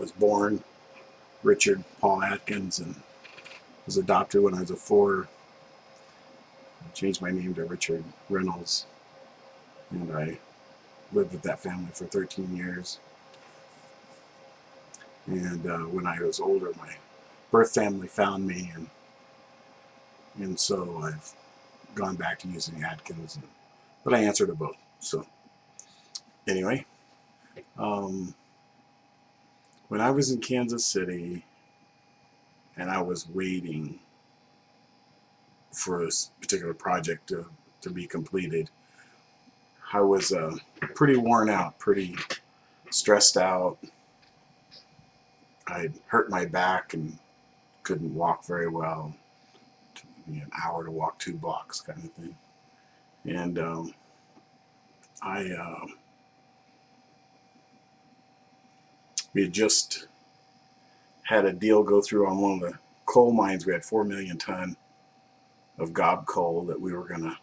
was born, Richard Paul Adkins, and was adopted when I was 4. I changed my name to Richard Reynolds, and I lived with that family for 13 years. And when I was older, my birth family found me, and so I've gone back to using Adkins, but I answer to both. So anyway, when I was in Kansas City and I was waiting for a particular project to be completed, I was pretty worn out, pretty stressed out. I'd hurt my back and couldn't walk very well. It took me an hour to walk 2 blocks, kind of thing. And we had just had a deal go through on one of the coal mines. We had 4 million ton of gob coal that we were going to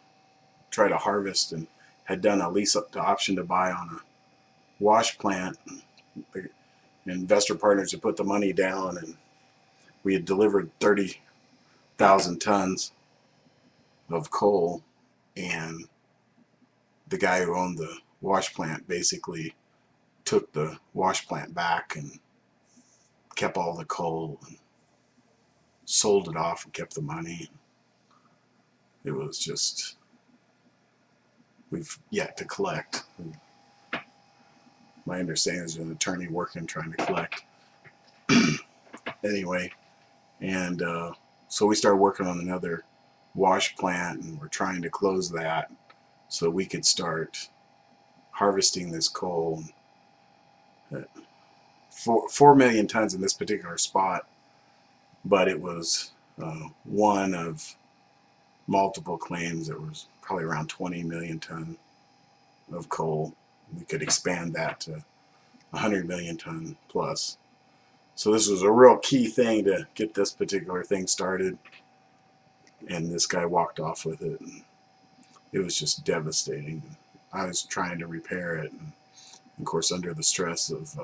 try to harvest, and had done a lease up to option to buy on a wash plant. The investor partners had put the money down, and we had delivered 30,000 tons of coal, and the guy who owned the wash plant basically took the wash plant back and kept all the coal and sold it off and kept the money. It was just, we've yet to collect. My understanding is an attorney working trying to collect. Anyway, and so we started working on another wash plant, and we're trying to close that so we could start harvesting this coal. 4 million tons in this particular spot, but it was one of multiple claims. There was probably around 20 million ton of coal. We could expand that to 100 million ton plus. So this was a real key thing to get this particular thing started, and this guy walked off with it, and it was just devastating. I was trying to repair it, and of course under the stress of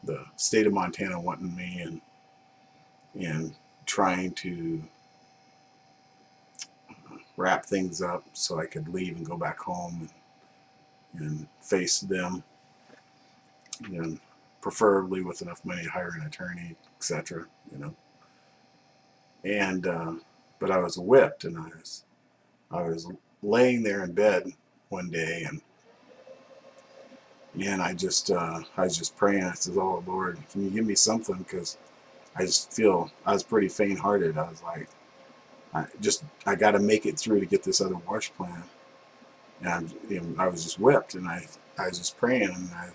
the state of Montana wanting me, and trying to wrap things up so I could leave and go back home and face them, and preferably with enough money to hire an attorney, etc. And but I was whipped, and I was laying there in bed one day, and I was just praying. I said, "Oh Lord, can you give me something?" Because I just feel I was pretty faint-hearted. I was like, I got to make it through to get this other wash plant. And I was just whipped, and I was just praying, and I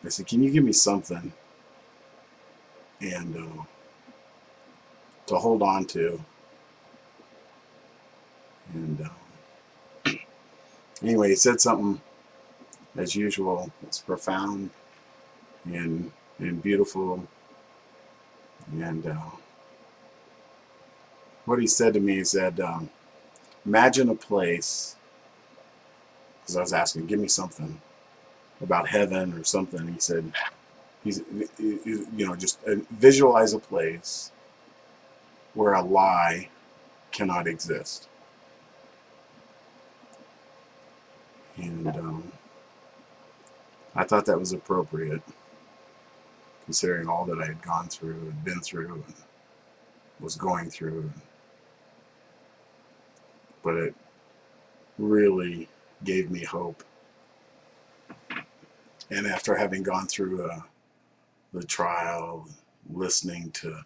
said, "Can you give me something and to hold on to?" And anyway, he said something as usual. It's profound and beautiful. And what he said to me, he said, "Imagine a place." Because I was asking, "Give me something about heaven or something." He said, just visualize a place where a lie cannot exist." And I thought that was appropriate, considering all that I had gone through and been through and was going through. But it really gave me hope. And after having gone through the trial, listening to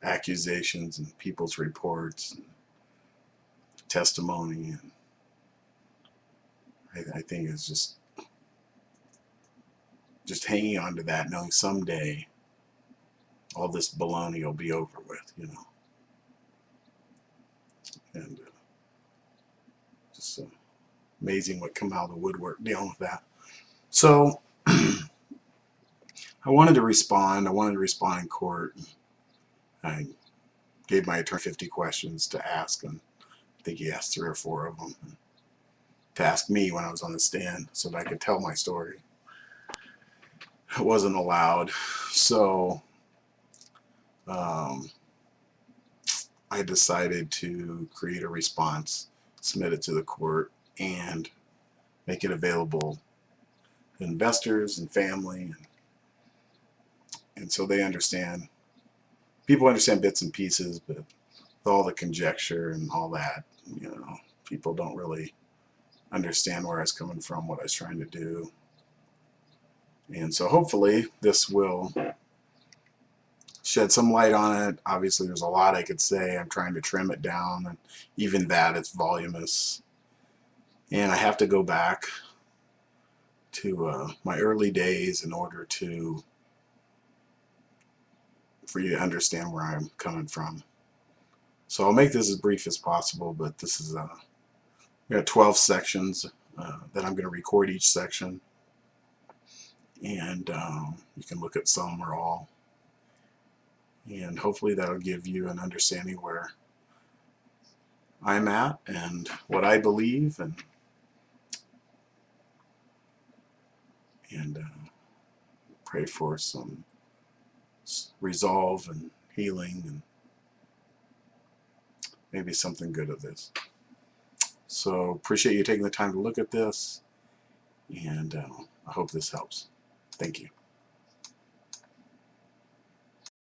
accusations and people's reports and testimony, and I think it's just hanging on to that, knowing someday all this baloney will be over with, and just amazing what come out of the woodwork dealing with that. So I wanted to respond. I wanted to respond in court. I gave my attorney 50 questions to ask, and I think he asked 3 or 4 of them to ask me when I was on the stand so that I could tell my story. it wasn't allowed. So I decided to create a response, submit it to the court, and make it available to investors and family, and so they understand. People understand bits and pieces, but with all the conjecture and all that, people don't really understand where I was coming from, what I was trying to do. And so hopefully this will shed some light on it. Obviously there's a lot I could say. I'm trying to trim it down, and even that, it's voluminous. And I have to go back to my early days in order for you to understand where I'm coming from. So I'll make this as brief as possible, but this is we got 12 sections that I'm going to record each section, and you can look at some or all, and hopefully that'll give you an understanding where I'm at and what I believe, and pray for some resolve and healing and maybe something good of this. So appreciate you taking the time to look at this, and I hope this helps. Thank you.